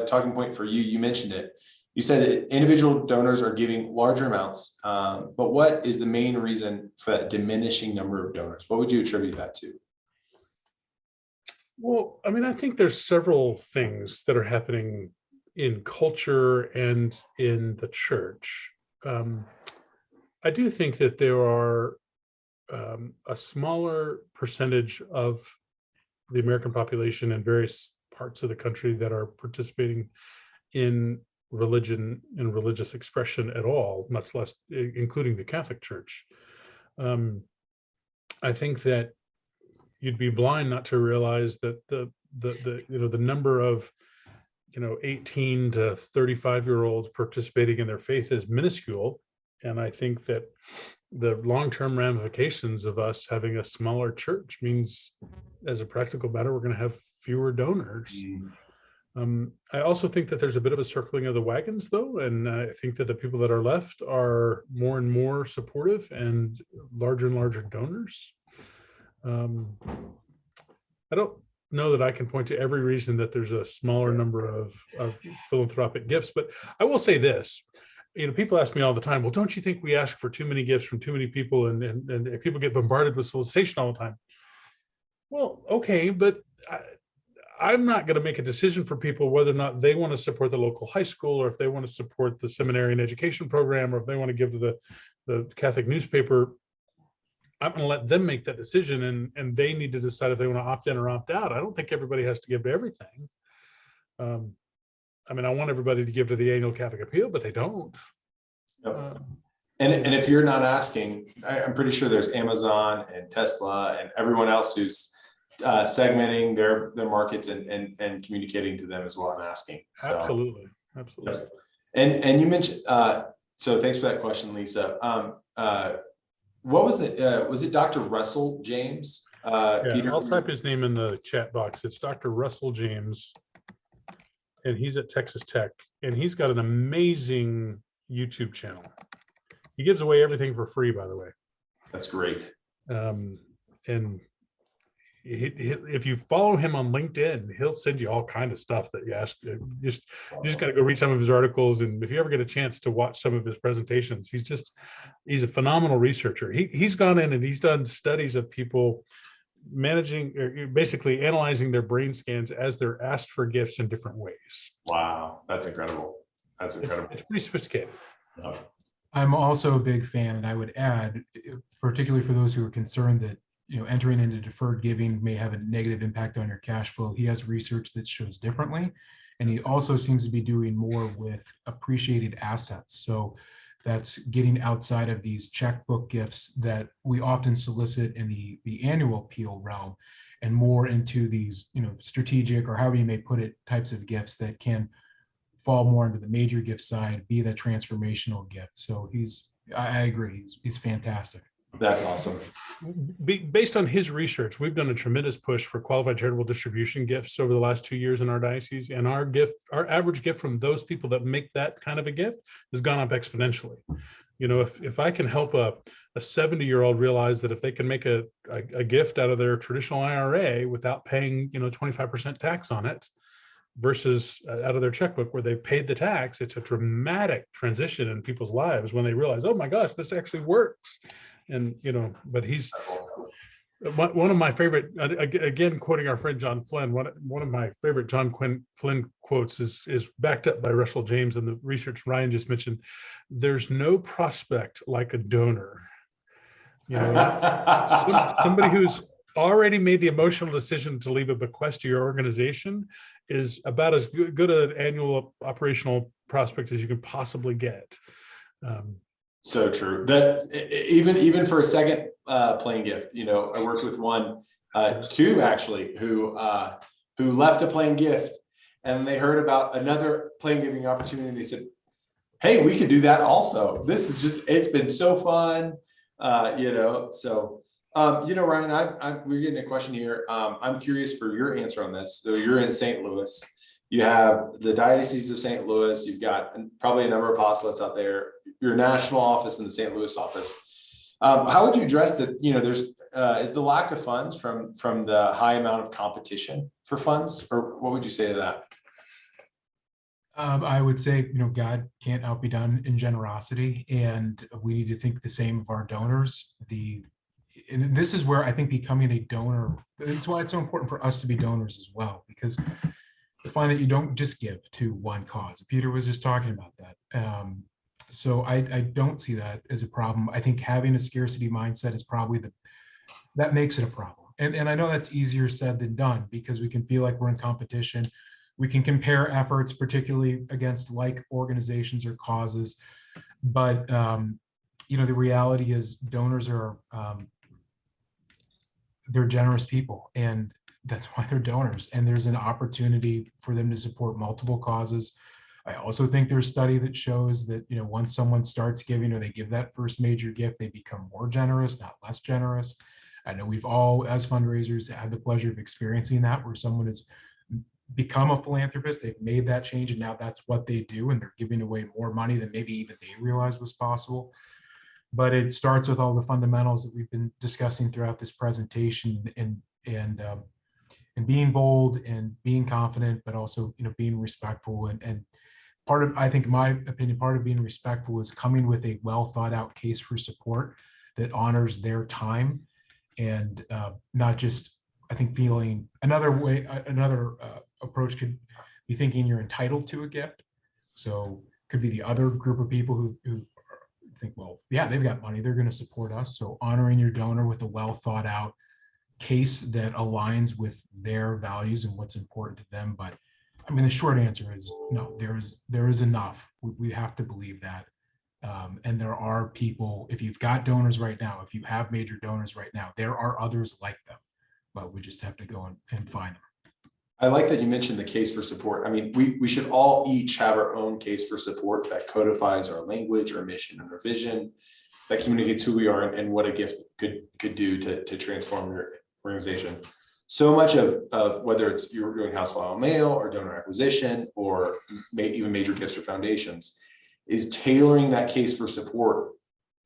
talking point for you. You mentioned it. You said that individual donors are giving larger amounts, but what is the main reason for that diminishing number of donors? What would you attribute that to? Well, I mean, I think there's several things that are happening in culture and in the church. I do think that there are a smaller percentage of the American population in various parts of the country that are participating in religion and religious expression at all, much less including the Catholic Church. I think that you'd be blind not to realize that the number of 18 to 35-year-olds participating in their faith is minuscule. And I think that the long-term ramifications of us having a smaller church means, as a practical matter, we're going to have fewer donors. I also think that there's a bit of a circling of the wagons, though, and I think that the people that are left are more and more supportive and larger donors. I don't know that I can point to every reason that there's a smaller number of philanthropic gifts, but I will say this. People ask me all the time, well, don't you think we ask for too many gifts from too many people and people get bombarded with solicitation all the time? Well, okay, but I'm not going to make a decision for people whether or not they want to support the local high school, or if they want to support the seminary and education program, or if they want to give to the Catholic newspaper. I'm going to let them make that decision, and they need to decide if they want to opt in or opt out. I don't think everybody has to give to everything. I mean, I want everybody to give to the annual Catholic Appeal, but they don't. Yep. And if you're not asking, I'm pretty sure there's Amazon and Tesla and everyone else who's segmenting their markets and communicating to them as well and asking. So, absolutely. Yep. And you mentioned, so thanks for that question, Lisa. What was it? Was it Dr. Russell James? Peter? I'll type his name in the chat box. It's Dr. Russell James, and he's at Texas Tech, and he's got an amazing YouTube channel. He gives away everything for free, by the way. That's great. And if you follow him on LinkedIn, he'll send you all kinds of stuff that you ask. You just got to go read some of his articles, and if you ever get a chance to watch some of his presentations, he's a phenomenal researcher. He's gone in and he's done studies of people managing, or basically analyzing their brain scans as they're asked for gifts in different ways. Wow, that's incredible. That's incredible. It's pretty sophisticated. Oh. I'm also a big fan, and I would add, particularly for those who are concerned that entering into deferred giving may have a negative impact on your cash flow. He has research that shows differently, and he also seems to be doing more with appreciated assets. So that's getting outside of these checkbook gifts that we often solicit in the annual appeal realm, and more into these, strategic, or however you may put it, types of gifts that can fall more into the major gift side, be the transformational gift. So I agree, he's fantastic. That's awesome. Based on his research, we've done a tremendous push for qualified charitable distribution gifts over the last 2 years in our diocese, and our average gift from those people that make that kind of a gift has gone up exponentially. If I can help a 70-year-old realize that if they can make a gift out of their traditional IRA without paying 25% tax on it, versus out of their checkbook where they paid the tax, it's a dramatic transition in people's lives when they realize, oh my gosh, this actually works. And, but he's one of my favorite, again, quoting our friend John Flynn, one of my favorite John Flynn quotes is backed up by Russell James and the research Ryan just mentioned. There's no prospect like a donor. Somebody who's already made the emotional decision to leave a bequest to your organization is about as good an annual operational prospect as you can possibly get. So true. That even for a second playing gift, I worked with two actually, who left a playing gift, and they heard about another playing giving opportunity, and they said, "Hey, we could do that also. This is it's been so fun." So Ryan, we're getting a question here. I'm curious for your answer on this. So you're in St. Louis. You have the Diocese of St. Louis. You've got probably a number of apostolates out there. Your national office and the St. Louis office. How would you address that? There's is the lack of funds from the high amount of competition for funds, or what would you say to that? I would say, God can't outbe done in generosity, and we need to think the same of our donors. And this is where I think becoming a donor, it's why it's so important for us to be donors as well, because to find that you don't just give to one cause. Peter was just talking about that. So I don't see that as a problem. I think having a scarcity mindset is probably that makes it a problem. And I know that's easier said than done, because we can feel like we're in competition. We can compare efforts, particularly against like organizations or causes. But, the reality is donors are, they're generous people, and that's why they're donors. And there's an opportunity for them to support multiple causes. I also think there's a study that shows that, once someone starts giving, or they give that first major gift, they become more generous, not less generous. I know we've all, as fundraisers, had the pleasure of experiencing that, where someone has become a philanthropist, they've made that change, and now that's what they do, and they're giving away more money than maybe even they realized was possible. But it starts with all the fundamentals that we've been discussing throughout this presentation, and being bold and being confident, but also being respectful. And part of, I think, in my opinion, part of being respectful is coming with a well thought out case for support that honors their time, and not just, I think, feeling another approach could be thinking you're entitled to a gift. So could be the other group of people who think, well, yeah, they've got money, they're going to support us. So honoring your donor with a well thought out case that aligns with their values and what's important to them. But I mean, the short answer is no, there is enough. We have to believe that. And there are people, if you've got donors right now, if you have major donors right now, there are others like them, but we just have to go and find them. I like that you mentioned the case for support. I mean, we should all each have our own case for support that codifies our language, our mission, and our vision, that communicates who we are and what a gift could do to transform your organization. So much of whether it's you're doing house file mail or donor acquisition, or even major gifts or foundations, is tailoring that case for support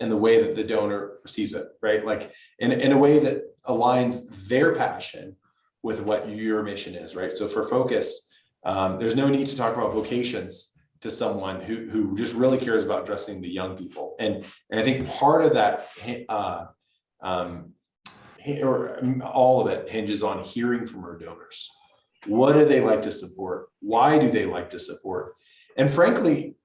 in the way that the donor receives it, right? Like in a way that aligns their passion with what your mission is, right? So for Focus, there's no need to talk about vocations to someone who just really cares about addressing the young people. And I think part of that, or all of it, hinges on hearing from our donors. What do they like to support? Why do they like to support? And frankly,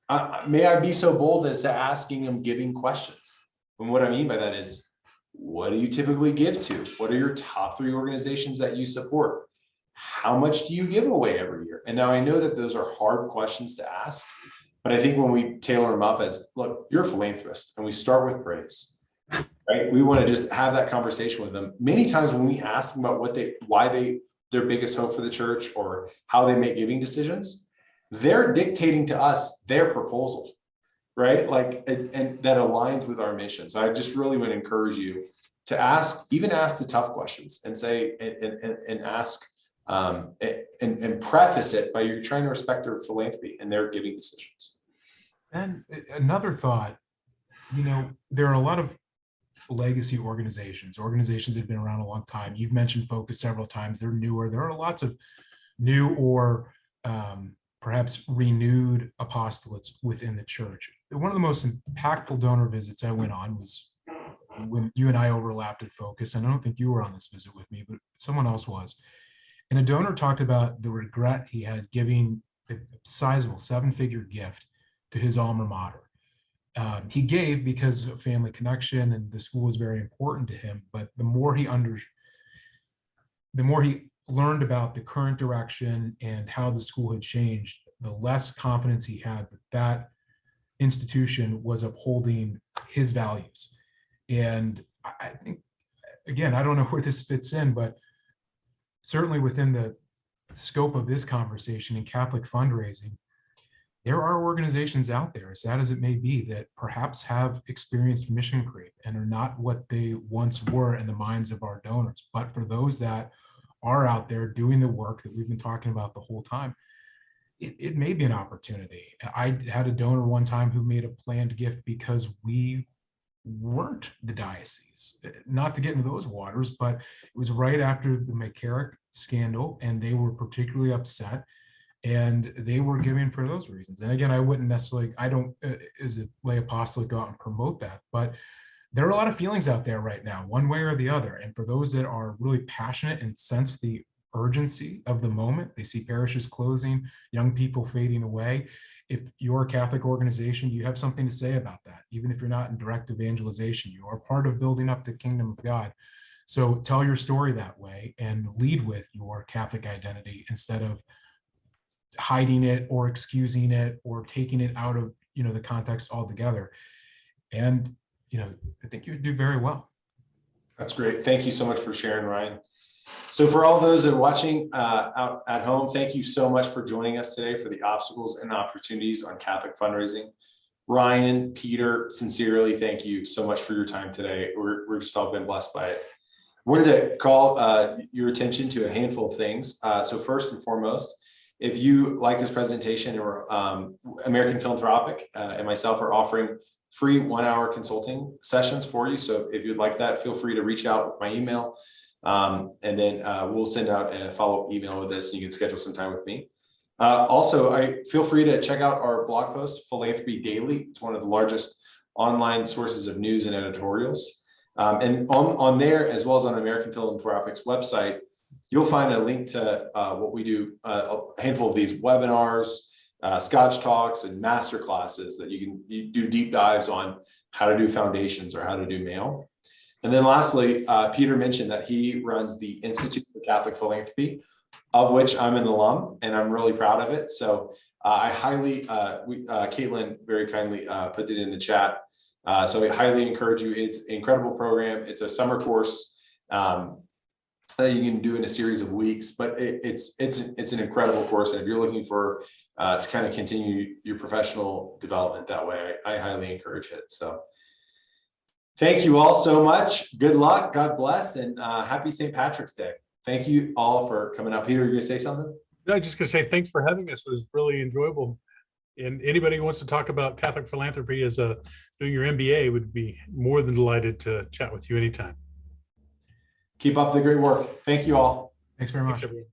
may I be so bold as to asking them giving questions? And what I mean by that is, what do you typically give to? What are your top 3 organizations that you support? How much do you give away every year? And now I know that those are hard questions to ask, but I think when we tailor them up as, look, you're a philanthropist, and we start with praise, right? We want to just have that conversation with them. Many times when we ask them about their biggest hope for the church, or how they make giving decisions, they're dictating to us their proposal, right? Like, and that aligns with our mission. So I just really would encourage you to ask the tough questions, and say, and ask, and preface it by you're trying to respect their philanthropy and their giving decisions. And another thought, there are a lot of legacy organizations that have been around a long time. You've mentioned Focus several times. They're newer. There are lots of new or perhaps renewed apostolates within the church. One of the most impactful donor visits I went on was when you and I overlapped at Focus. And I don't think you were on this visit with me, but someone else was. And a donor talked about the regret he had giving a sizable 7-figure gift to his alma mater. He gave because of family connection, and the school was very important to him. But the more he the more he learned about the current direction and how the school had changed, the less confidence he had that that institution was upholding his values. And I think, again, I don't know where this fits in, but certainly within the scope of this conversation in Catholic fundraising, there are organizations out there, as sad as it may be, that perhaps have experienced mission creep and are not what they once were in the minds of our donors. But for those that are out there doing the work that we've been talking about the whole time, it may be an opportunity. I had a donor one time who made a planned gift because we weren't the diocese. Not to get into those waters, but it was right after the McCarrick scandal, and they were particularly upset, and they were giving for those reasons. And again, I wouldn't necessarily, I don't, as a lay apostolic, go out and promote that, but there are a lot of feelings out there right now, one way or the other. And for those that are really passionate and sense the urgency of the moment, they see parishes closing, young people fading away. If you're a Catholic organization, you have something to say about that. Even if you're not in direct evangelization, you are part of building up the kingdom of God. So tell your story that way and lead with your Catholic identity instead of hiding it or excusing it or taking it out of, the context altogether. And, I think you would do very well. That's great. Thank you so much for sharing, Ryan. So for all those that are watching out at home, thank you so much for joining us today for the obstacles and opportunities on Catholic fundraising. Ryan, Peter, sincerely, thank you so much for your time today. We're just all been blessed by it. I wanted to call your attention to a handful of things. So first and foremost, if you like this presentation, or American Philanthropic and myself are offering free 1-hour consulting sessions for you. So if you'd like that, feel free to reach out with my email. And then we'll send out a follow-up email with this, and you can schedule some time with me. Also, I feel free to check out our blog post, Philanthropy Daily. It's one of the largest online sources of news and editorials. And on there, as well as on American Philanthropic's website, you'll find a link to what we do, a handful of these webinars, Scotch talks, and master classes that you do deep dives on how to do foundations or how to do mail. And then lastly, Peter mentioned that he runs the Institute for Catholic Philanthropy, of which I'm an alum, and I'm really proud of it. So I highly, Caitlin very kindly put it in the chat. So I highly encourage you. It's an incredible program. It's a summer course that you can do in a series of weeks, but it's an incredible course. And if you're looking for to kind of continue your professional development that way, I highly encourage it. So thank you all so much. Good luck. God bless, and happy St. Patrick's Day. Thank you all for coming up. Peter, you're going to say something? No, I'm just going to say thanks for having us. It was really enjoyable. And anybody who wants to talk about Catholic philanthropy as doing your MBA would be more than delighted to chat with you anytime. Keep up the great work. Thank you all. Thanks very much. Thanks, everyone.